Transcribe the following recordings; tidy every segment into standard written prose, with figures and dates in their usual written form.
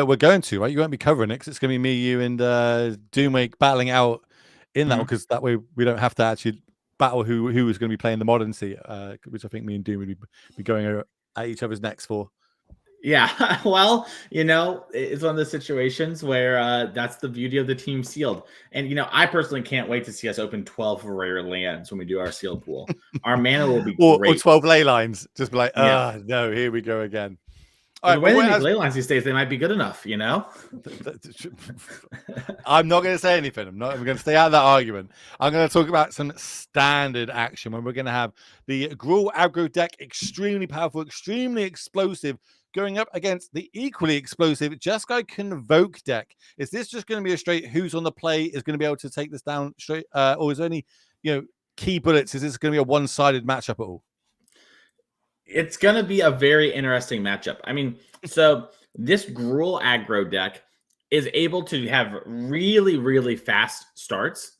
we're going to, right? You won't be covering it because it's going to be me, you, and Doomwake battling out in that, because that way we don't have to actually battle who is going to be playing the modern seat, which I think me and Doom would be going at each other's necks for. Yeah, well, it's one of those situations where that's the beauty of the team sealed. And, I personally can't wait to see us open 12 rare lands when we do our sealed pool. Our mana will be or great. 12 ley lines. Just be like, Yeah. no, here we go again. All right, the way they make ley lines these days, they might be good enough, I'm not going to say anything. I'm going to stay out of that argument. I'm going to talk about some standard action when we're going to have the Gruul aggro deck, extremely powerful, extremely explosive, going up against the equally explosive Jeskai Convoke deck. Is this just going to be a straight who's on the play is going to be able to take this down straight, or is there any key bullets? Is this going to be a one-sided matchup at all? It's going to be a very interesting matchup. I mean, so this Gruul aggro deck is able to have really, really fast starts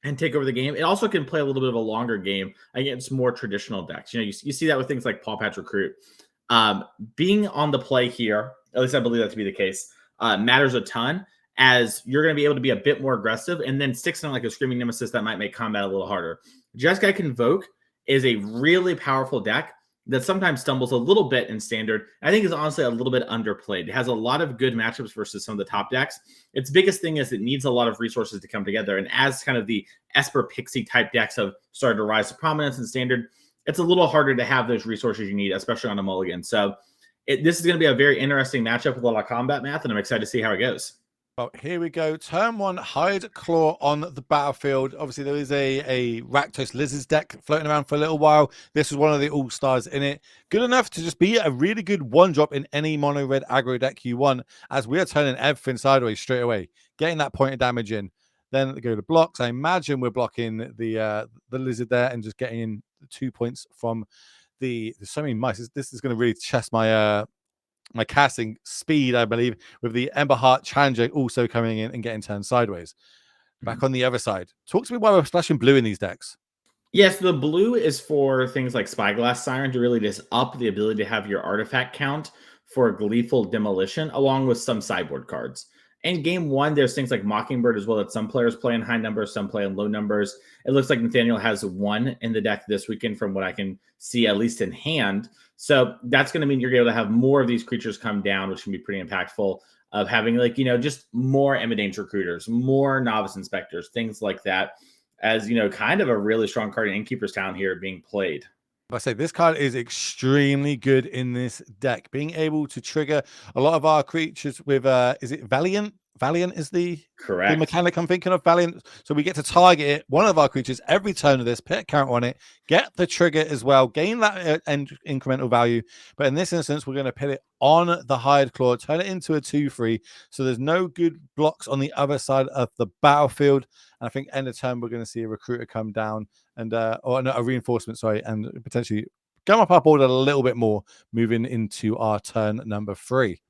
and take over the game. It also can play a little bit of a longer game against more traditional decks. You see that with things like Paw Patch Recruit. Being on the play here, at least I believe that to be the case, matters a ton, as you're going to be able to be a bit more aggressive and then stick something like a Screaming Nemesis that might make combat a little harder. Jeskai Convoke is a really powerful deck that sometimes stumbles a little bit in standard. I think is honestly a little bit underplayed. It has a lot of good matchups versus some of the top decks. Its biggest thing is it needs a lot of resources to come together. And as kind of the Esper Pixie type decks have started to rise to prominence in standard, it's a little harder to have those resources you need, especially on a mulligan. So this is going to be a very interesting matchup with a lot of combat math, and I'm excited to see how it goes. Well, here we go. Turn 1, Hide Claw on the battlefield. Obviously, there is a Rakdos Lizards deck floating around for a little while. This was one of the all-stars in it. Good enough to just be a really good one-drop in any mono-red aggro deck you want, as we are turning everything sideways straight away, getting that point of damage in. Then go to blocks. I imagine we're blocking the Lizard there and just getting in 2 points from there's so many mice. This is going to really test my my casting speed, I believe, with the Emberheart Challenger also coming in and getting turned sideways. Back on the other side. Talk to me why we're splashing blue in these decks. Yes, the blue is for things like Spyglass Siren to really just up the ability to have your artifact count for Gleeful Demolition, along with some sideboard cards. In game 1, there's things like Mockingbird as well that some players play in high numbers, some play in low numbers. It looks like Nathaniel has 1 in the deck this weekend from what I can see, at least in hand. So that's going to mean you're able to have more of these creatures come down, which can be pretty impactful, of having just more Emidane's Recruiters, more Novice Inspectors, things like that, as, kind of a really strong card in Innkeeper's Town here being played. I say this card is extremely good in this deck. Being able to trigger a lot of our creatures with is it Valiant? Valiant is the mechanic I'm thinking of. Valiant. So we get to target it, one of our creatures every turn of this, put a counter on it, get the trigger as well, gain that incremental value. But in this instance, we're going to put it on the Hide Claw, turn it into a 2/3. So there's no good blocks on the other side of the battlefield. And I think end of turn, we're going to see a recruiter come down and or no, a reinforcement, sorry, and potentially come up our board a little bit more, moving into our turn number 3.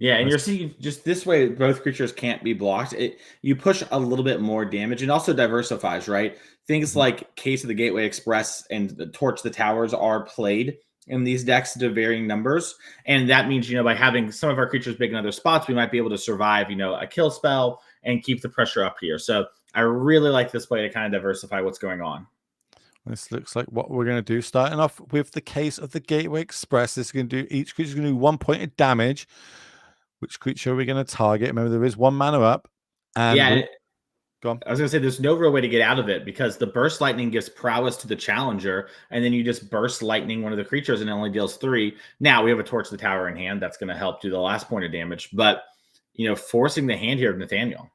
Yeah, and you're seeing just this way, both creatures can't be blocked. You push a little bit more damage, and also diversifies, right? Things like Case of the Gateway Express and the Torch the Towers are played in these decks to varying numbers, and that means by having some of our creatures big in other spots, we might be able to survive a kill spell and keep the pressure up here. So I really like this way to kind of diversify what's going on. This looks like what we're going to do. Starting off with the Case of the Gateway Express. This is going to do, each creature is going to do 1 point of damage. Which creature are we going to target? Remember, there is 1 mana up. And yeah, go on. I was going to say there's no real way to get out of it, because the Burst Lightning gives prowess to the challenger, and then you just Burst Lightning one of the creatures and it only deals 3. Now we have a Torch the Tower in hand. That's going to help do the last point of damage. But, forcing the hand here of Nathaniel.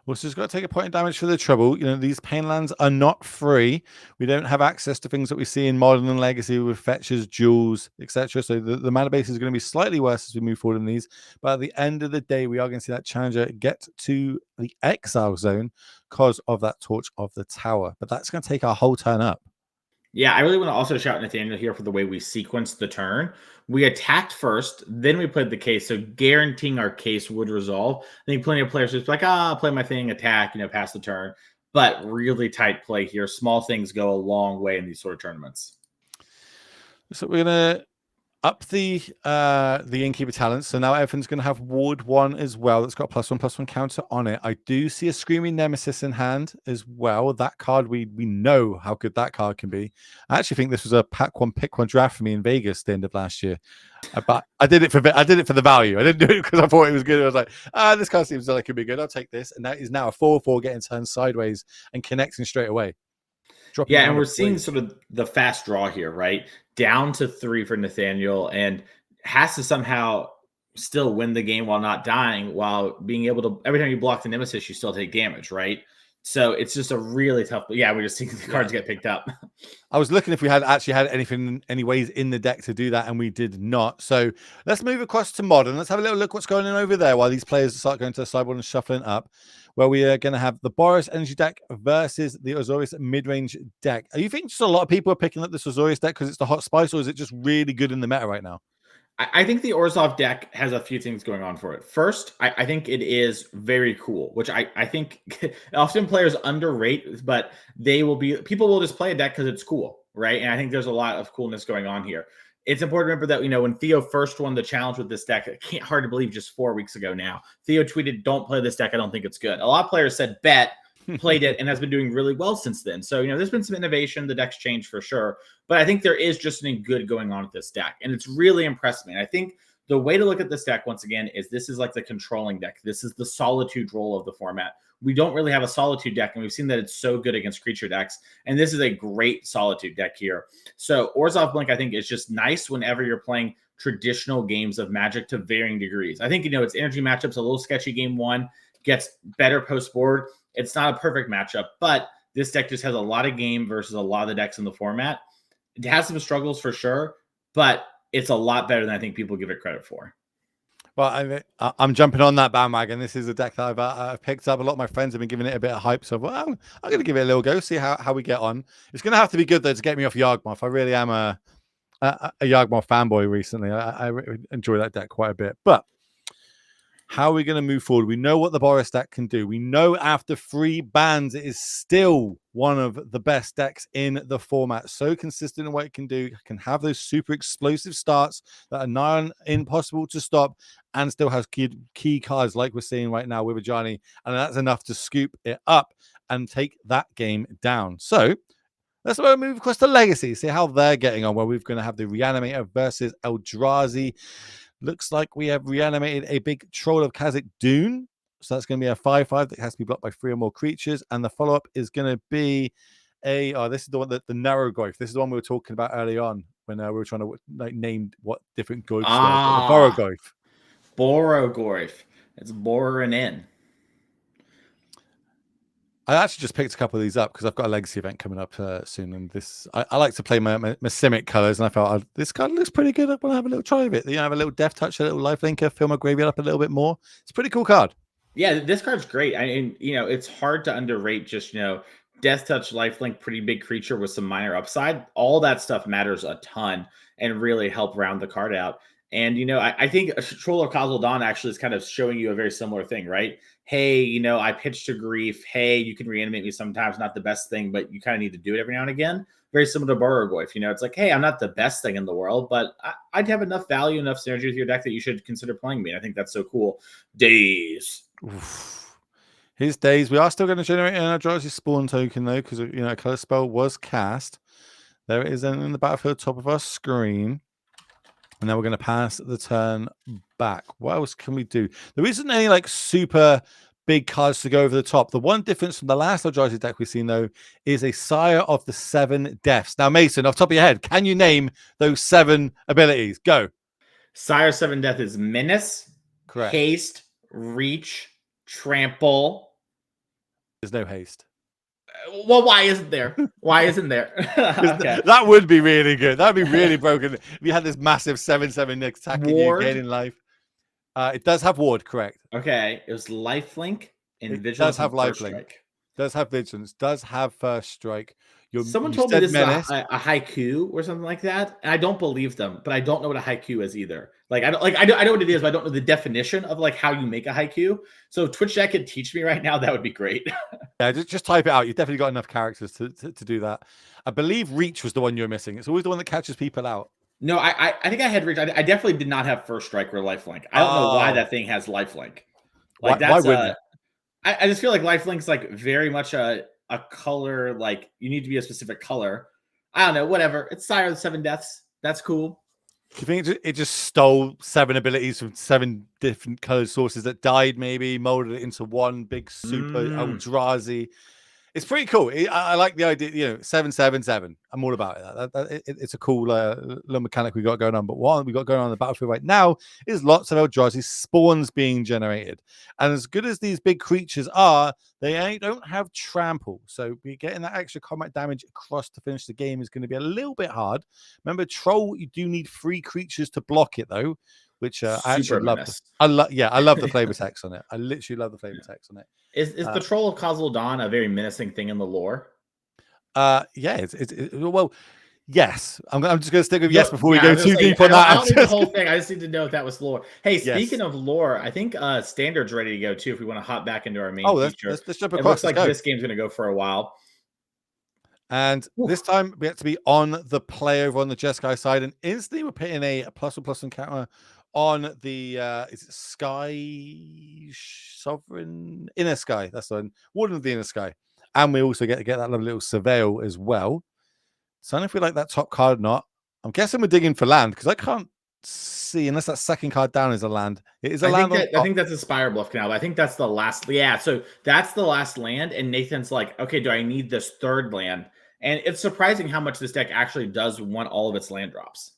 Well, so it's got to take a point of damage for the trouble. These pain lands are not free. We don't have access to things that we see in Modern and Legacy with fetches, jewels, etc. So the mana base is going to be slightly worse as we move forward in these. But at the end of the day, we are going to see that challenger get to the exile zone because of that Torch of the Tower. But that's going to take our whole turn up. Yeah, I really want to also shout Nathaniel here for the way we sequenced the turn. We attacked first, then we played the case, so guaranteeing our case would resolve. I think plenty of players just like, I'll play my thing, attack, pass the turn. But really tight play here. Small things go a long way in these sort of tournaments. So we're going to up the innkeeper talents, so now everything's going to have ward 1 as well. That's got a +1/+1 counter on it. I do see a screaming nemesis in hand as well. That card, we know how good that card can be. I actually think this was a pack 1 pick 1 draft for me in Vegas at the end of last year. But I did it for the value. I didn't do it because I thought it was good. I was like, this card seems like it could be good. I'll take this. And that is now a 4/4 getting turned sideways and connecting straight away. Dropping and we're seeing sort of the fast draw here, right? Down to 3 for Nathaniel, and has to somehow still win the game while not dying, while being able to, every time you block the nemesis, you still take damage, right? So it's just a really tough. Yeah, we're just seeing the cards get picked up. I was looking if we had actually had any ways in the deck to do that, and we did not. So let's move across to modern. Let's have a little look what's going on over there while these players start going to the sideboard and shuffling up, where we are going to have the Boros energy deck versus the Azorius mid-range deck. Are you think just a lot of people are picking up this Azorius deck because it's the hot spice, or is it just really good in the meta right now? I think the Orzhov deck has a few things going on for it. First, I think it is very cool, which I think often players underrate, but people will just play a deck because it's cool, right? And I think there's a lot of coolness going on here. It's important to remember that, when Theo first won the challenge with this deck, hard to believe just 4 weeks ago now, Theo tweeted, "Don't play this deck. I don't think it's good." A lot of players said, "Bet," played it, and has been doing really well since then. So, there's been some innovation. The deck's changed for sure. But I think there is just something good going on with this deck. And it's really impressed me. And I think the way to look at this deck, once again, is this is like the controlling deck. This is the solitude role of the format. We don't really have a solitude deck, and we've seen that it's so good against creature decks. And this is a great solitude deck here. So Orzhov Blink, I think, is just nice whenever you're playing traditional games of Magic to varying degrees. I think, its energy matchup's a little sketchy game 1, gets better post-board. It's not a perfect matchup, but this deck just has a lot of game versus a lot of the decks in the format. It has some struggles for sure, but it's a lot better than I think people give it credit for. Well, I'm jumping on that bandwagon. This is a deck that I've picked up. A lot of my friends have been giving it a bit of hype. So, I'm going to give it a little go, see how we get on. It's going to have to be good, though, to get me off Yawgmoth. I really am a Yawgmoth fanboy recently. I enjoy that deck quite a bit. But how are we going to move forward? We know what the Boros deck can do. We know after 3 bans, it is still one of the best decks in the format. So consistent in what it can do. It can have those super explosive starts that are nigh on impossible to stop, and still has key cards like we're seeing right now with Ajani. And that's enough to scoop it up and take that game down. So let's move across to Legacy, see how they're getting on, where we're going to have the Reanimator versus Eldrazi. Looks like we have reanimated a big Troll of Khazak Dune. So that's going to be a 5/5 that has to be blocked by 3 or more creatures. And the follow-up is going to be this is the one that the narrow Goyf. This is the one we were talking about early on when we were trying to name what different Goyfs were. The Borogoyf. Borogoyf. It's boring in. I actually just picked a couple of these up because I've got a legacy event coming up soon, and I like to play my Simic colors, and I felt this card looks pretty good. I want to have a little try of it. Have a little death touch, a little lifelinker, fill my graveyard up a little bit more. It's a pretty cool card. Yeah, this card's great. It's hard to underrate just death touch, lifelink, pretty big creature with some minor upside. All that stuff matters a ton and really help round the card out. And, I think Troll of Khazak Dune actually is kind of showing you a very similar thing, right? Hey, I pitched to grief. Hey, you can reanimate me sometimes. Not the best thing, but you kind of need to do it every now and again. Very similar to Borogoyf. It's like, hey, I'm not the best thing in the world, but I'd have enough value, enough synergy with your deck that you should consider playing me. And I think that's so cool. Days. Oof. His days. We are still going to generate an Eldrazi spawn token, though, because, a color spell was cast. There it is in the battlefield top of our screen. And then we're going to pass the turn back. What else can we do? There isn't any super big cards to go over the top. The one difference from the last Eldrazi deck we've seen, though, is a Sire of the 7 Deaths. Now, Mason, off the top of your head, can you name those 7 abilities? Go. Sire 7 Death is Menace, correct. Haste, Reach, Trample. There's no haste. Well, why isn't there? Why isn't there? Okay. That would be really good. That would be really broken. If you had this massive 7/7 attacking Ward. you, gaining life. It does have ward, correct. Okay. It was lifelink and Vigilance. Does have lifelink. Does have Vigilance. Does have First Strike. Someone told me this is a haiku or something like that, and I don't believe them, but I don't know what a haiku is either. I know what it is, but I don't know the definition of how you make a haiku. So if Twitch Chat could teach me right now, that would be great. Yeah, just type it out. You've definitely got enough characters to do that. I believe Reach was the one you're missing. It's always the one that catches people out. No, I think I had reached. I definitely did not have first strike or lifelink. I don't know why Oh, that thing has lifelink. Like why that's wouldn't it? I just feel like lifelink's like very much a color. Like you need to be a specific color. I don't know. Whatever. It's Sire of the Seven Deaths. That's cool. Do you think it just stole 7 abilities from 7 different colored sources that died, maybe molded it into one big super Mm, Eldrazi? It's pretty cool. I like the idea, 777. I'm all about it. It's a cool little mechanic we got going on. But what we got going on the battlefield right now is lots of Eldrazi spawns being generated. And as good as these big creatures are, they don't have trample. So getting that extra combat damage across to finish the game is going to be a little bit hard. Remember, Troll, you do need 3 creatures to block it, though, which I super actually love. menace. I love the flavor text on it. I literally love the flavor text on it. Is the Troll of Khazal Dawn a very menacing thing in the lore? Yeah, well, yes. I'm just going to stick with yes No, before we yeah, I go was gonna too say deep on that. I don't need the whole thing. I just need to know if that was lore. Hey, Yes. speaking of lore, I think standard's ready to go too. If we want to hop back into our main Oh, feature, let's jump it across. looks Let's like go. this game's gonna go for a while. And Oof. this time we have to be on the play over on the Jeskai side, and instantly we're putting a +1/+1 encounter on the is it Sky Sovereign Inner Sky? That's the one, Warden of the Inner Sky, and we also get to get that lovely little surveil as well. So I don't know if we like that top card or not. I'm guessing we're digging for land because I can't see unless that second card down is a land. It is a land on I top. think that's a Spire Bluff Canal. I think that's the last. Yeah, so that's the last land, and Nathan's like, okay, do I need this third land? And it's surprising how much this deck actually does want all of its land drops.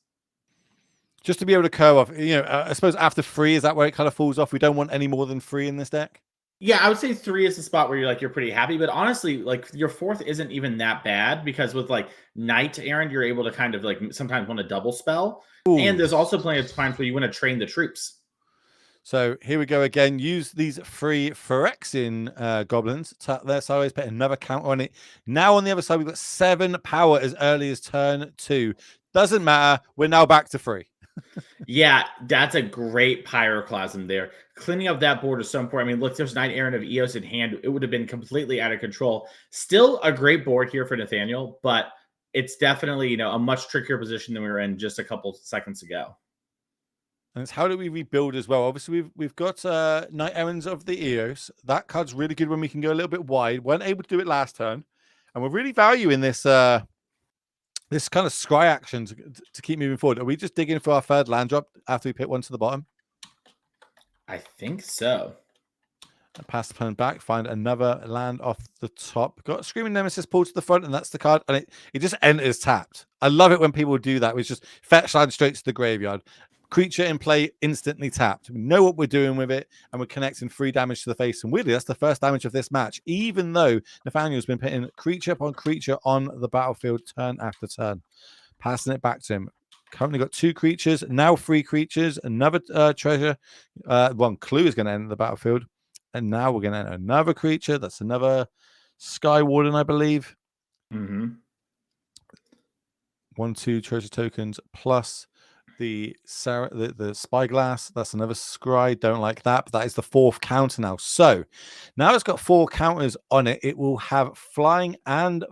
Just to be able to curve off, I suppose after 3, is that where it kind of falls off? We don't want any more than 3 in this deck. Yeah, I would say 3 is the spot where you're pretty happy, but honestly, like your 4th isn't even that bad because with like Knight Errand, you're able to kind of like sometimes want to double spell, and Ooh. there's also plenty of times where you want to train the troops. So here we go again. Use these 3 Phyrexian goblins. Tap their size, put another counter on it. Now on the other side, we've got 7 power as early as turn 2. Doesn't matter. We're now back to 3. Yeah, that's a great pyroclasm there. Cleaning up that board is so important. I mean, look, there's Knight Errand of Eos in hand. It would have been completely out of control. Still a great board here for Nathaniel, but it's definitely, a much trickier position than we were in just a couple seconds ago. And it's how do we rebuild as well? Obviously, we've got Knight Errands of the Eos. That card's really good when we can go a little bit wide. Weren't able to do it last turn, and we're really valuing this this kind of scry action to keep moving forward. Are we just digging for our third land drop after we pick one to the bottom? I think so. Pass the opponent back, find another land off the top. Got Screaming Nemesis pulled to the front, and that's the card. And it just enters tapped. I love it when people do that. We just fetch land straight to the graveyard. Creature in play instantly tapped. We know what we're doing with it, and we're connecting 3 damage to the face. And weirdly, that's the first damage of this match, even though Nathaniel's been putting creature upon creature on the battlefield turn after turn. Passing it back to him. Currently got 2 creatures, now 3 creatures, another treasure. One clue is going to end the battlefield. And now we're going to enter another creature. That's another Sky Warden, I believe. Mm-hmm. 1, 2 treasure tokens plus the Spyglass. That's another Scry. Don't like that, but that is the 4th counter now. So now it's got 4 counters on it. It will have flying and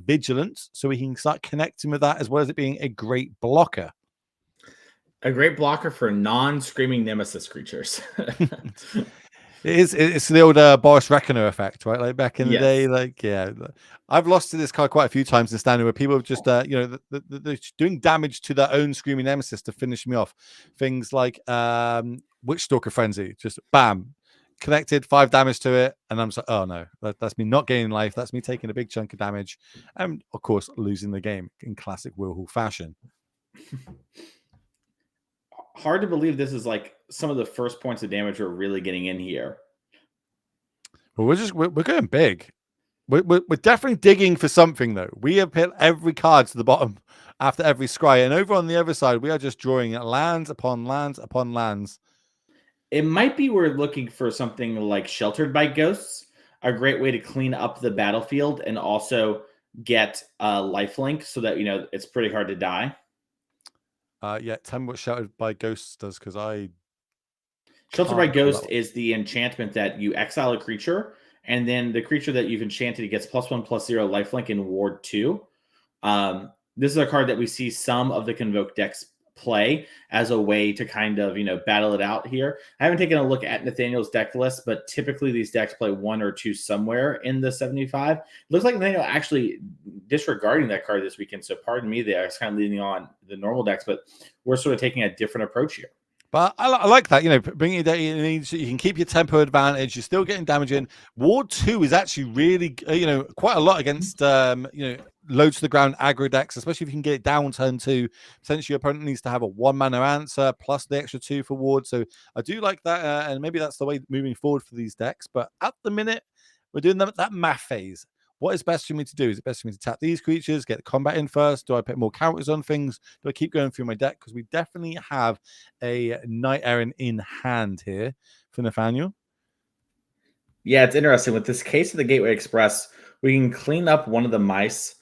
vigilance, so we can start connecting with that as well as it being a great blocker. A great blocker for non-screaming nemesis creatures. It's the old Boris Reckoner effect, right? Like back in the day, I've lost to this card quite a few times in standard where people have just, they're doing damage to their own Screaming Nemesis to finish me off. Things like Witchstalker Frenzy, just bam, connected, 5 damage to it, and I'm just like, oh no, that's me not gaining life. That's me taking a big chunk of damage, and of course losing the game in classic Wilhul fashion. Hard to believe this is like some of the first points of damage we're really getting in here. But we're going big. We're definitely digging for something though. We have hit every card to the bottom after every scry, and over on the other side, we are just drawing lands upon lands upon lands. It might be we're looking for something like Sheltered by Ghosts, a great way to clean up the battlefield and also get lifelink so that it's pretty hard to die. Yeah, tell me what Sheltered by Ghosts does, because I Sheltered by Ghost is the enchantment that you exile a creature, and then the creature that you've enchanted gets +1/+0 lifelink in Ward 2. this is a card that we see some of the Convoke decks play as a way to kind of, battle it out here. I haven't taken a look at Nathaniel's deck list, but typically these decks play 1 or 2 somewhere in the 75. It looks like Nathaniel actually disregarding that card this weekend. So pardon me there. It's kind of leaning on the normal decks, but we're sort of taking a different approach here. But I like that, bringing it down, you can keep your tempo advantage. You're still getting damage in. Ward 2 is actually really, quite a lot against, low to the ground aggro decks, especially if you can get it down turn 2. Potentially your opponent needs to have a 1-mana answer plus the extra 2 for Ward. So I do like that, and maybe that's the way moving forward for these decks. But at the minute, we're doing that math phase. What is best for me to do? Is it best for me to tap these creatures, get the combat in first? Do I put more counters on things? Do I keep going through my deck? Because we definitely have a Knight Errant in hand here for Nathaniel. Yeah, it's interesting. With this case of the Gateway Express, we can clean up one of the mice.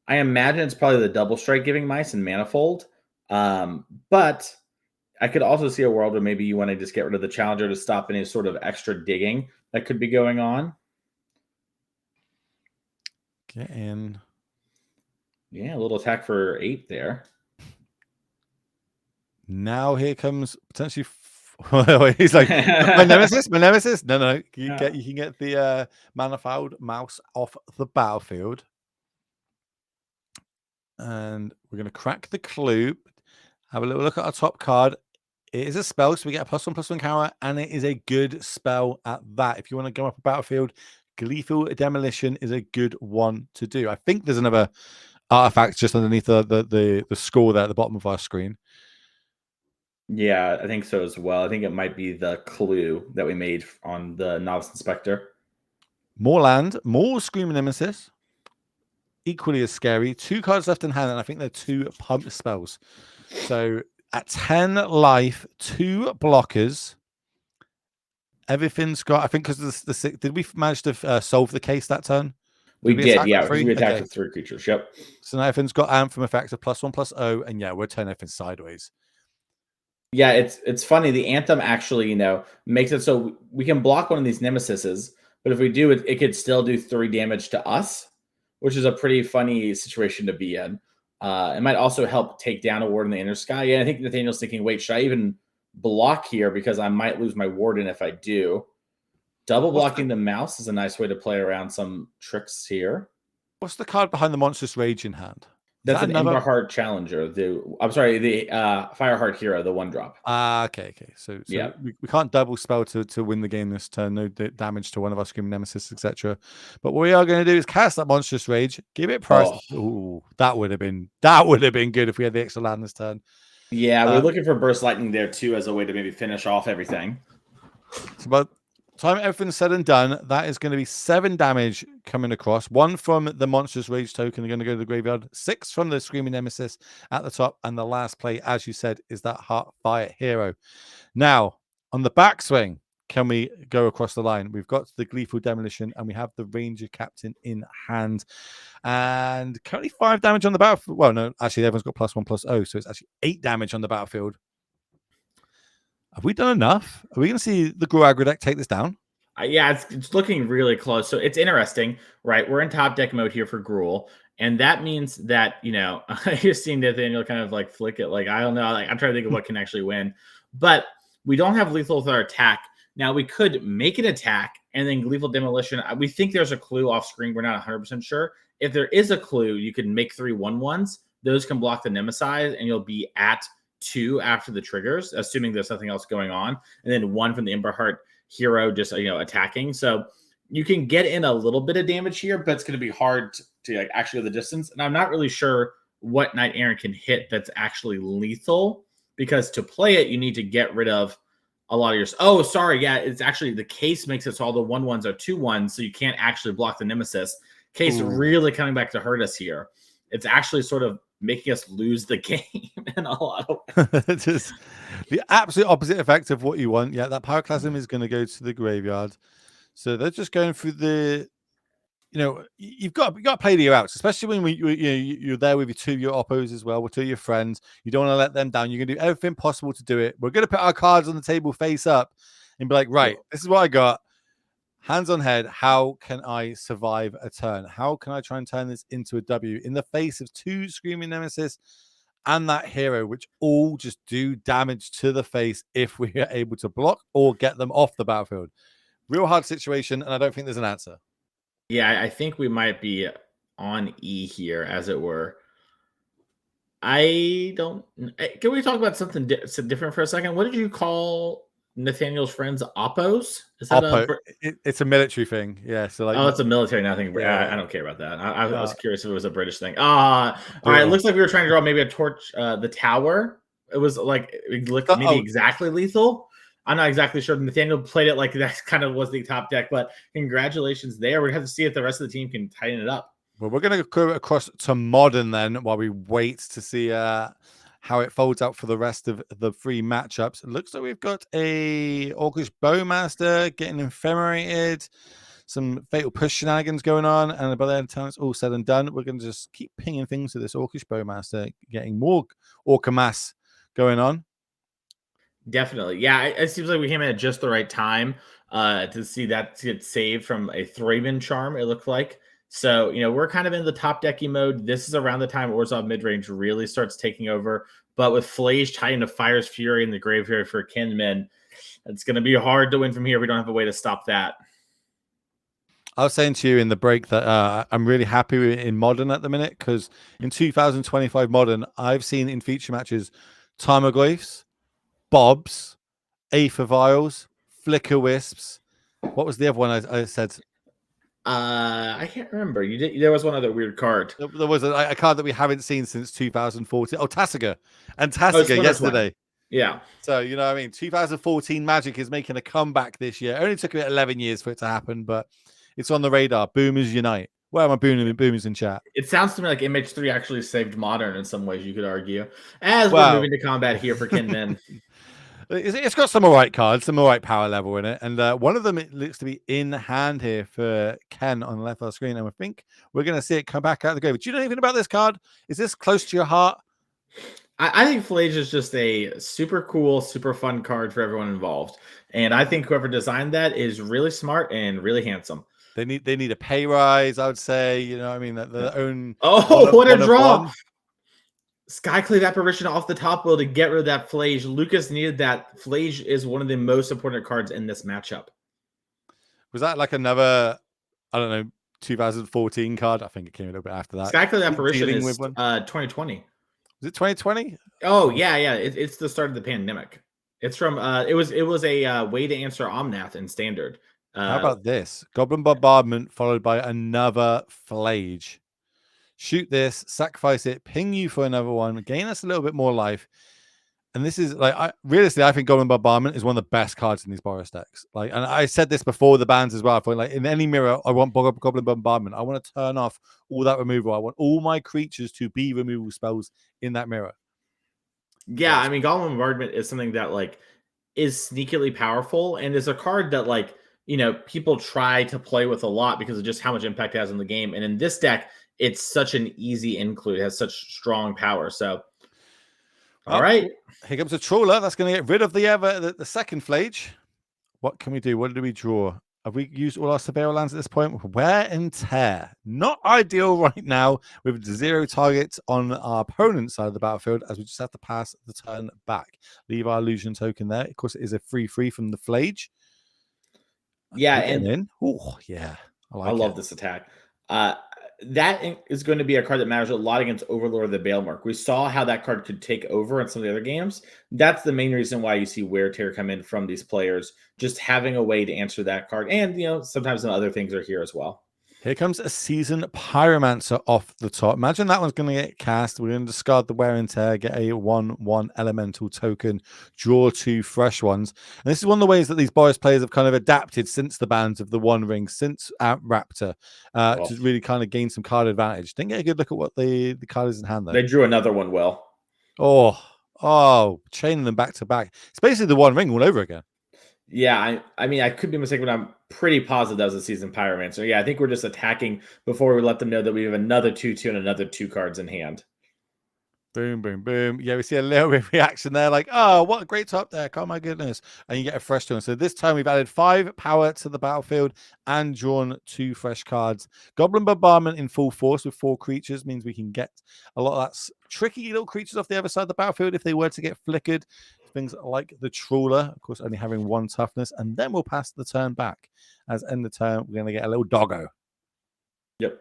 I imagine it's probably the double strike giving mice and Manifold. But I could also see a world where maybe you want to just get rid of the Challenger to stop any sort of extra digging that could be going on. Get in. Yeah, a little attack for 8 there. Now here comes potentially. He's like, my nemesis. No. You can get the Manifold mouse off the battlefield, and we're gonna crack the clue. Have a little look at our top card. It is a spell, so we get a +1/+1 counter, and it is a good spell at that. If you want to go up a battlefield, Gleeful Demolition is a good one to do. I think there's another artifact just underneath the score there at the bottom of our screen. Yeah, I think so as well. I think it might be the clue that we made on the Novice Inspector. More land, more Screaming Nemesis. Equally as scary. 2 cards left in hand, and I think they're 2 pump spells. So at 10 life, 2 blockers. Everything's got, I think, because did we manage to solve the case that turn? We did, yeah. We attacked with 3 creatures. Yep. So now everything's got Anthem effects of +1/+0, and yeah, we're turning everything sideways. Yeah, it's funny. The Anthem actually, makes it so we can block one of these Nemesises, but if we do it, it could still do 3 damage to us, which is a pretty funny situation to be in. It might also help take down a ward in the inner sky. Yeah, I think Nathaniel's thinking, wait, should I even block here because I might lose my warden if I do? Double blocking the mouse is a nice way to play around some tricks here. What's the card behind the Monstrous Rage in hand? That's an Emberheart Challenger. I'm sorry, the Fireheart Hero, the 1-drop. Okay. So yeah, we can't double spell to win the game this turn. No damage to one of our Screaming Nemesis, etc. But what we are going to do is cast that Monstrous Rage, give it price. Oh. Ooh, that would have been good if we had the extra land this turn. Yeah, we're looking for Burst Lightning there too as a way to maybe finish off everything. So about time everything's said and done, that is going to be 7 damage coming across. 1 from the Monstrous Rage token, going to go to the graveyard. 6 from the Screaming Nemesis at the top. And the last play, as you said, is that Heartfire Hero. Now, on the backswing, can we go across the line? We've got the Gleeful Demolition, and we have the Ranger Captain in hand. And currently 5 damage on the battlefield. Well, no, actually, everyone's got +1/+0, so it's actually 8 damage on the battlefield. Have we done enough? Are we going to see the Gruul aggro deck take this down? Yeah, it's looking really close. So it's interesting, right? We're in top deck mode here for Gruul, and that means that, you're seeing Nathaniel kind of like flick it. Like, I don't know. Like, I'm trying to think of what can actually win. But we don't have lethal with our attack. Now, we could make an attack and then Gleeful Demolition. We think there's a clue off screen. We're not 100% sure. If there is a clue, you can make 3 1/1s. Those can block the Nemesis, and you'll be at 2 after the triggers, assuming there's nothing else going on. And then 1 from the Emberheart Hero just, attacking. So you can get in a little bit of damage here, but it's going to be hard to actually go the distance. And I'm not really sure what Knight Errant can hit that's actually lethal, because to play it, you need to get rid of a lot of your... Oh, sorry. Yeah, it's actually the case makes it so all the 1/1s are 2/1s, so you can't actually block the Nemesis. Case really coming back to hurt us here. It's actually sort of making us lose the game in a lot of ways. Just the absolute opposite effect of what you want. Yeah, that Pyroclasm is going to go to the graveyard. So they're just going through the... you've got to play the outs, especially when you're there with your oppos as well, with 2 of your friends. You don't want to let them down. You're going to do everything possible to do it. We're going to put our cards on the table face up and be like, right, this is what I got. Hands on head, how can I survive a turn? How can I try and turn this into a W in the face of 2 Screaming Nemesis and that hero, which all just do damage to the face if we are able to block or get them off the battlefield? Real hard situation, and I don't think there's an answer. Yeah, I think we might be on E here, as it were. I don't. Can we talk about something different for a second? What did you call Nathaniel's friends? Oppos? Is that a? Oppo, it's a military thing. Yeah. So like, Oh, it's a military now thing. yeah, I don't care about that. I was uh, curious if it was a British thing. All right. It brutal. looks like we were trying to draw maybe a torch. The tower. It was like it looked maybe Oh, exactly lethal. I'm not exactly sure. Nathaniel played it like that kind of was the top deck, but congratulations there. We have to see if the rest of the team can tighten it up. well, we're going to go across to modern then while we wait to see how it folds out for the rest of the 3 matchups. It looks like we've got a Orcish Bowmaster getting ephemerate, some fatal push shenanigans going on, and by the time it's all said and done, we're going to just keep pinging things to this Orcish Bowmaster, getting more Orca mass going on. Definitely. Yeah, it seems like we came in at just the right time to see that get saved from a Thraben charm, it looked like. So, we're kind of in the top decky mode. This is around the time Orzhov midrange really starts taking over. But with Flage tied into Fire's Fury in the graveyard for Kinman, it's going to be hard to win from here. We don't have a way to stop that. I was saying to you in the break that I'm really happy in Modern at the minute because in 2025 Modern, I've seen in feature matches Timoglyphs, Bobs, Aether Vials, Flicker Wisps. What was the other one I said? I can't remember. You did. There was one other weird card. There was a card that we haven't seen since 2014. Oh, Tasiga. And Oh, Tasiga Splinter Twin. yesterday. Yeah. So, you know what I mean? 2014 Magic is making a comeback this year. It only took about 11 years for it to happen, but it's on the radar. Boomers unite. Where are my boomers in chat? It sounds to me like MH3 actually saved Modern in some ways, you could argue. As we're Wow. moving to combat here for Kinmen. It's got some all right cards, some all right power level in it. And one of them, it looks to be in hand here for Ken on the left of the screen. And I think we're going to see it come back out of the grave. Do you know anything about this card? Is this close to your heart? I think Flage is just a super cool, super fun card for everyone involved. And I think whoever designed that is really smart and really handsome. They need a pay rise, I would say. You know, I mean, their own. Oh, what a draw! Skyclave Apparition off the top wheel to get rid of that Flage. Lucas needed that. Flage is one of the most important cards in this matchup. Was that like another, I don't know, 2014 card? I think it came a little bit after that. Skyclave Apparition is 2020. Was it 2020? Oh, yeah. It's the start of the pandemic. It's from it was a way to answer Omnath in standard. How about this? Goblin Bombardment followed by another Flage. Shoot this, sacrifice it, ping you for another one, gain us a little bit more life. And this is like, realistically, I think Goblin Bombardment is one of the best cards in these Boros decks. Like, and I said this before the bans as well. I thought, like, in any mirror, I want Goblin Bombardment. I want to turn off all that removal. I want all my creatures to be removal spells in that mirror. Yeah, I mean, Goblin Bombardment is something that like is sneakily powerful and is a card that like people try to play with a lot because of just how much impact it has on the game. And in this deck, it's such an easy include. It has such strong power. So, all right. Here comes a Trawler. That's going to get rid of the second Flage. What can we do? What did we draw? Have we used all our Severo lands at this point? Wear and Tear. Not ideal right now with 0 targets on our opponent's side of the battlefield as we just have to pass the turn back. Leave our illusion token there. Of course, it is a 3/3 from the Flage. Yeah, and oh yeah, I love this attack. That is going to be a card that matters a lot against Overlord of the Balemark. We saw how that card could take over in some of the other games. That's the main reason why you see Wear Tear come in from these players, just having a way to answer that card. And, sometimes some other things are here as well. Here comes a Seasoned Pyromancer off the top. Imagine that one's going to get cast. We're going to discard the Wear and Tear, get a 1/1 elemental token, draw 2 fresh ones. And this is one of the ways that these Boros players have kind of adapted since the bans of the One Ring, since Raptor, to really kind of gain some card advantage. Didn't get a good look at what the card is in hand, though. They drew another one well. Oh, chaining them back to back. It's basically the One Ring all over again. Yeah, I mean, I could be mistaken, but I'm pretty positive that was a Seasoned Pyromancer. Yeah, I think we're just attacking before we let them know that we have another 2/2 and another 2 cards in hand. Boom, boom, boom. Yeah, we see a little bit of reaction there, like, oh, what a great top deck. Oh my goodness. And you get a fresh turn. So this time we've added 5 power to the battlefield and drawn 2 fresh cards. Goblin Bombardment in full force with 4 creatures means we can get a lot of that tricky little creatures off the other side of the battlefield if they were to get flickered. Things like the Trawler, of course, only having 1 toughness. And then we'll pass the turn back. As end the turn, we're going to get a little doggo. Yep.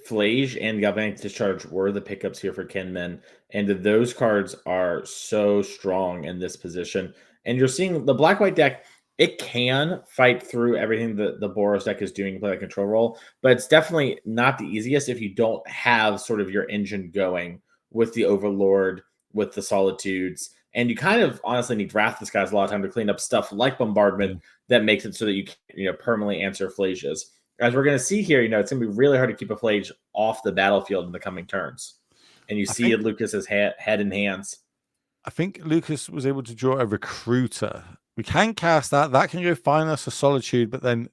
Flage and Galvanic Discharge were the pickups here for Kinman, and those cards are so strong in this position. And you're seeing the black-white deck, it can fight through everything that the Boros deck is doing to play a control role, but it's definitely not the easiest if you don't have sort of your engine going with the Overlord, with the Solitudes, and you kind of honestly need Wrath Disguise a lot of time to clean up stuff like Bombardment that makes it so that you can permanently answer Flages. As we're going to see here, it's going to be really hard to keep a Flage off the battlefield in the coming turns. And you see Lucas's head and hands. I think Lucas was able to draw a Recruiter. We can cast that. That can go find us a Solitude, but then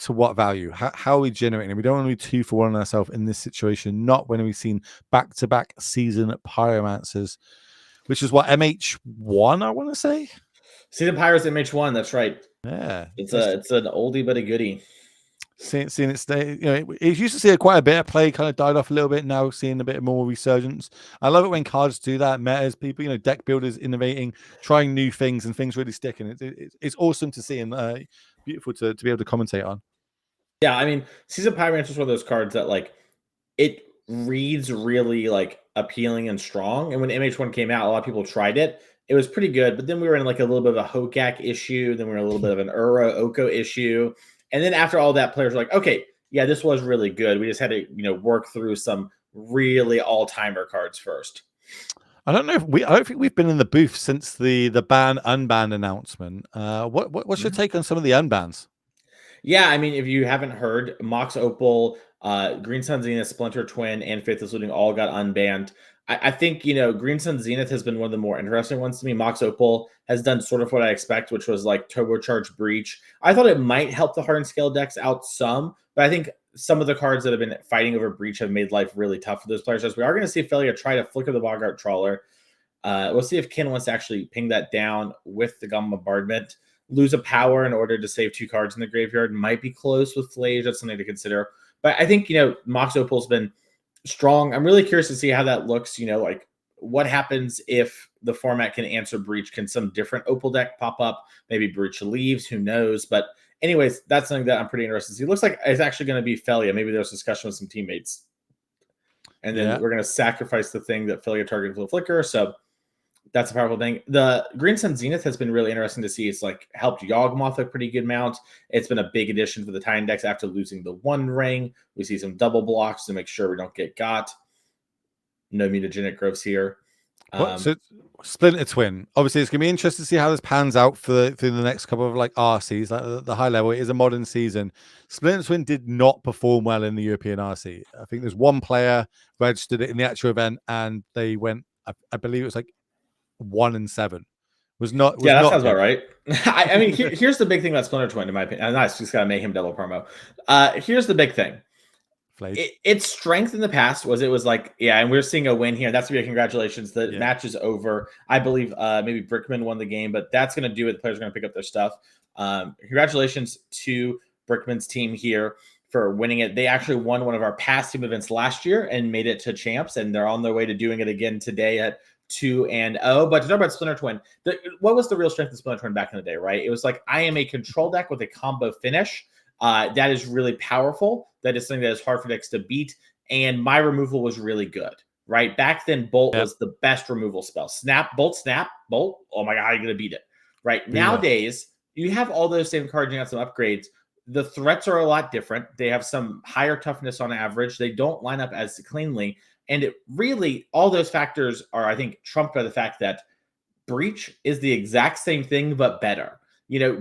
to what value? How are we generating? We don't want to be 2 for 1 on ourselves in this situation, not when we've seen back-to-back season Pyromancers, which is what, MH1, I want to say? Season Pyros MH1, that's right. Yeah. It's an oldie but a goodie. Seeing it stay, it used to see quite a bit of play, kind of died off a little bit. Now seeing a bit more resurgence. I love it when cards do that. Metas, people, deck builders innovating, trying new things, and things really sticking. It's awesome to see and beautiful to be able to commentate on. Yeah, I mean, Season Pyromancer is one of those cards that it reads really appealing and strong. And when MH1 came out, a lot of people tried it. It was pretty good, but then we were in a little bit of a Hokak issue. Then we were in a little bit of an Oko issue. And then after all that, players were like, okay, yeah, this was really good. We just had to, work through some really all-timer cards first. I don't think we've been in the booth since the ban unban announcement. What's your take on some of the unbans? Yeah, I mean, if you haven't heard, Mox Opal, Green Sun Zenith, Splinter Twin, and Faithless Looting all got unbanned. I think, Green Sun Zenith has been one of the more interesting ones to me. Mox Opal has done sort of what I expect, which was Turbocharged Breach. I thought it might help the Hardened Scale decks out some, but I think some of the cards that have been fighting over Breach have made life really tough for those players. As we are going to see Felia try to flicker the Bogart Trawler. We'll see if Ken wants to actually ping that down with the Goblin Bombardment. Lose a power in order to save 2 cards in the graveyard might be close with Flage. That's something to consider. But I think, Mox Opal's been strong. I'm really curious to see how that looks. What happens if the format can answer Breach? Can some different Opal deck pop up? Maybe Breach leaves, who knows? But anyways, that's something that I'm pretty interested to see. It looks like it's actually going to be Felia. Maybe there's discussion with some teammates. And then we're going to sacrifice the thing that Felia targeted with the Flicker. So that's a powerful thing. The Green Sun Zenith has been really interesting to see. It's helped Yawgmoth a pretty good amount. It's been a big addition for the Titan decks after losing the 1 ring. We see some double blocks to make sure we don't get got. No mutagenic growths here. So Splinter Twin. Obviously, it's going to be interesting to see how this pans out through the next couple of RCs. The high level, it is a modern season. Splinter Twin did not perform well in the European RC. I think there's 1 player registered it in the actual event, and they went. I believe it was 1-7. That sounds about right. I mean, here's the big thing about Splinter Twin, in my opinion. Nice, just got to make him double promo. Here's the big thing. Its strength in the past was and we're seeing a win here. That's gonna be a congratulations. The match is over. I believe maybe Brickman won the game, but that's gonna do it. The players are gonna pick up their stuff. Congratulations to Brickman's team here for winning it. They actually won one of our past team events last year and made it to champs, and they're on their way to doing it again today at 2-0. But to talk about Splinter Twin, what was the real strength of Splinter Twin back in the day, right? It was I am a control deck with a combo finish. That is really powerful. That is something that is hard for decks to beat. And my removal was really good, right? Back then, Bolt was the best removal spell. Snap, Bolt. Oh my God, how are you going to beat it? Right? Nowadays, you have all those same cards, you have some upgrades. The threats are a lot different. They have some higher toughness on average. They don't line up as cleanly. And it really, all those factors are, I think, trumped by the fact that Breach is the exact same thing, but better.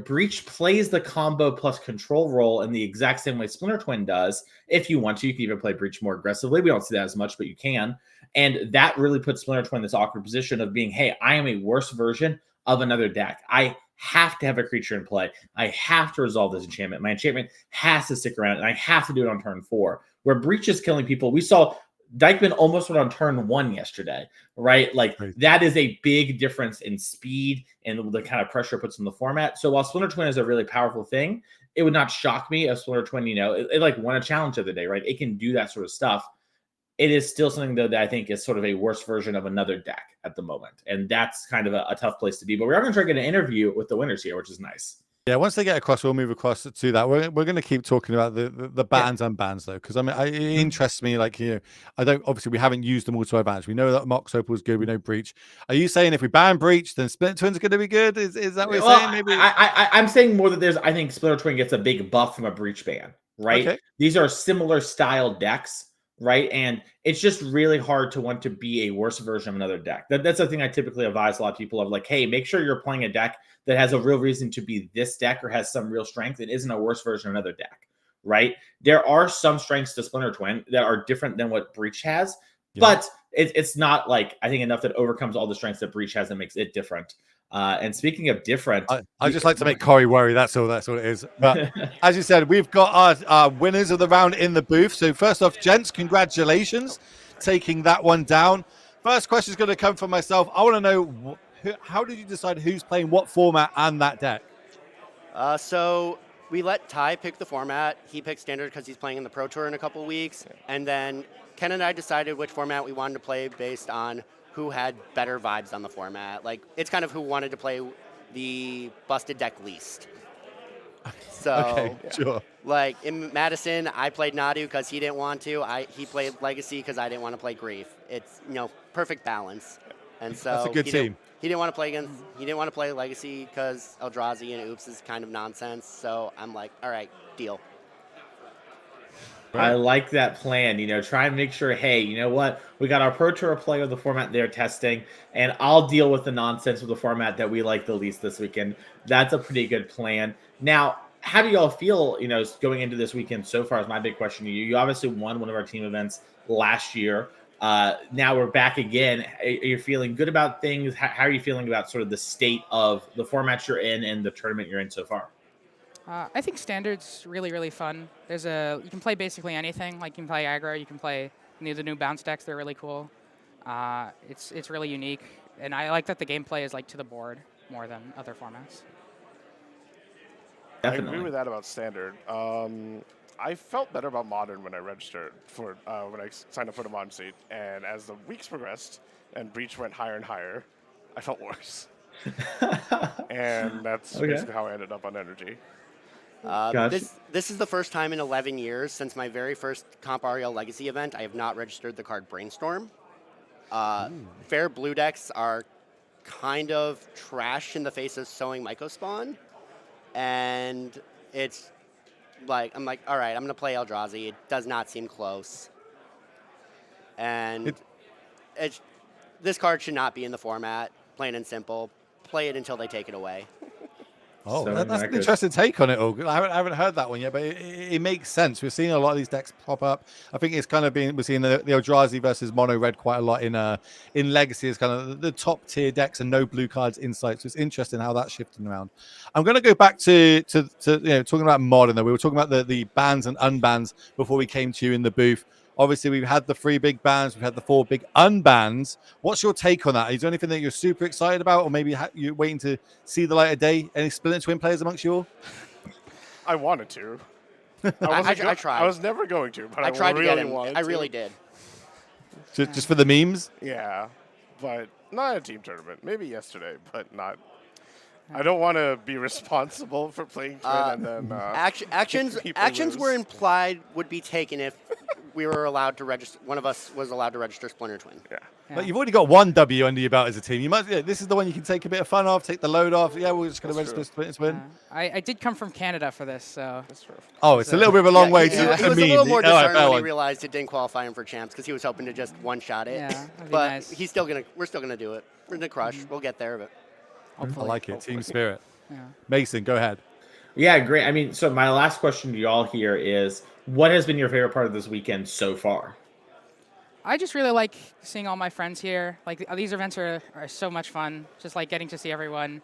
Breach plays the combo plus control role in the exact same way Splinter Twin does. If you want to, you can even play Breach more aggressively. We don't see that as much, but you can. And that really puts Splinter Twin in this awkward position of being, hey, I am a worse version of another deck. I have to have a creature in play. I have to resolve this enchantment. My enchantment has to stick around, and I have to do it on turn 4. Where Breach is killing people. We saw Dykeman almost went on turn 1 yesterday, right? Like Crazy. that is a big difference in speed and the kind of pressure it puts in the format. So while Splinter Twin is a really powerful thing, it would not shock me if Splinter Twin, it like won a challenge of the day, right? It can do that sort of stuff. It is still something though that I think is sort of a worse version of another deck at the moment, and that's kind of a tough place to be. But we are going to try to get an interview with the winners here, which is nice. Yeah, once they get across, we'll move across to that. We're going to keep talking about the bans and bans though, because I mean, it interests me. Like, I don't, obviously we haven't used them all to our advantage. We know that Mox Opal is good. We know Breach. Are you saying if we ban Breach, then Splinter Twin's going to be good? Is that what you're saying? Maybe I'm saying more that I think Splinter Twin gets a big buff from a Breach ban, right? Okay. These are similar style decks, right? And it's just really hard to want to be a worse version of another deck. That's the thing I typically advise a lot of people of, like, hey, make sure you're playing a deck that has a real reason to be this deck or has some real strength. It isn't a worse version of another deck, right? There are some strengths to Splinter Twin that are different than what Breach has, but it's not like, I think, enough that overcomes all the strengths that Breach has and makes it different. And speaking of different, I just like to make Corey worry. That's all it is. But as you said, we've got our winners of the round in the booth. So first off, gents, congratulations taking that one down. First question is going to come from myself. I want to know, how did you decide who's playing what format and that deck? So we let Ty pick the format. He picked Standard because he's playing in the Pro Tour in a couple weeks. And then Ken and I decided which format we wanted to play based on who had better vibes on the format. Like, it's kind of who wanted to play the busted deck least. So, okay, sure. Like, in Madison, I played Nadu because he didn't want to. He played Legacy because I didn't want to play Grief. It's, perfect balance. And so that's a good team. He didn't want to play against. He didn't want to play Legacy because Eldrazi and Oops is kind of nonsense. So I'm like, all right, deal. I like that plan. Try and make sure, hey, you know what? We got our Pro Tour player of the format they're testing, and I'll deal with the nonsense of the format that we like the least this weekend. That's a pretty good plan. Now, how do y'all feel, going into this weekend so far is my big question to you. You obviously won one of our team events last year. Now we're back again. Are you feeling good about things? How are you feeling about sort of the state of the format you're in and the tournament you're in so far? I think Standard's really, really fun. You can play basically anything. Like, you can play aggro, you can play the new bounce decks. They're really cool. It's really unique, and I like that the gameplay is like to the board more than other formats. Definitely. I agree with that about Standard. I felt better about Modern when I registered when I signed up for the Modern seat, and as the weeks progressed and Breach went higher and higher, I felt worse. And that's basically how I ended up on NRG. This is the first time in 11 years since my very first Comp REL Legacy event I have not registered the card Brainstorm. Fair blue decks are kind of trash in the face of Sowing Mycospawn, and it's like, I'm like, all right, I'm going to play Eldrazi. It does not seem close. And this card should not be in the format, plain and simple. Play it until they take it away. Oh, that's an interesting take on it all. I haven't heard that one yet, but it makes sense. We're seeing a lot of these decks pop up. I think it's kind of we're seeing the Eldrazi versus Mono Red quite a lot in Legacy. It's kind of the top tier decks and no blue cards insight. So it's interesting how that's shifting around. I'm going to go back to talking about Modern though. We were talking about the bans and unbans before we came to you in the booth. Obviously, we've had the 3 big bans. We've had the 4 big unbans. What's your take on that? Is there anything that you're super excited about, or maybe you're waiting to see the light of day? Any Splinter Twin players amongst you all? I wanted to. I tried. I was never going to, but I tried really to get him. wanted I to. really did. Just for the memes? Yeah, but not a team tournament. Maybe yesterday, but not. I don't want to be responsible for playing Twin and then actions were implied would be taken if we were allowed to register. One of us was allowed to register Splinter Twin. Yeah. But you've already got 1 W under your belt as a team. You might. This is the one you can take a bit of fun off, take the load off. Yeah, we're just going to register Splinter Twin. I did come from Canada for this, so. That's true. Oh, it's a little bit of a long way to He was a meme. little more discerning when he realized it didn't qualify him for champs because he was hoping to just one-shot it. Yeah, that'd be but nice. we're still gonna do it. We're gonna crush. We'll get there, but I like it. Team spirit. Yeah. Mason, go ahead. Yeah, great. I mean, so my last question to y'all here is, what has been your favorite part of this weekend so far? I just really like seeing all my friends here. Like, these events are so much fun. Just like getting to see everyone.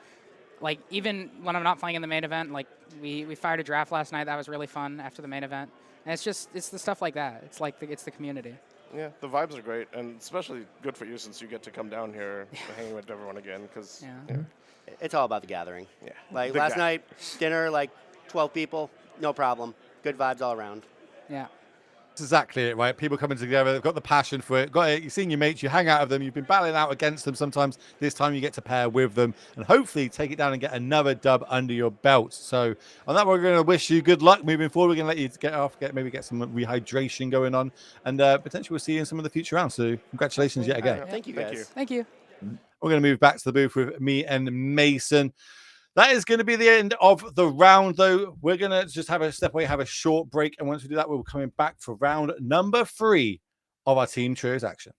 Like, even when I'm not playing in the main event, like we fired a draft last night. That was really fun after the main event. And it's the stuff like that. It's like it's the community. Yeah, the vibes are great, and especially good for you since you get to come down here hanging with everyone again. Because It's all about the gathering. yeah, Like the last guy. night, dinner, like 12 people, no problem. Good vibes all around. Yeah. That's exactly it, right? People coming together, they've got the passion for it, got it. You've seen your mates, you hang out with them, you've been battling out against them sometimes. This time you get to pair with them and hopefully take it down and get another dub under your belt. So on that, we're going to wish you good luck moving forward. We're going to let you get off, maybe get some rehydration going on, and potentially we'll see you in some of the future rounds. So congratulations yet again. All right, thank you guys. Thank you. We're going to move back to the booth with me and Mason. That is going to be the end of the round, though. We're going to just have a step away, have a short break. And once we do that, we'll be coming back for round number 3 of our Team Trios action.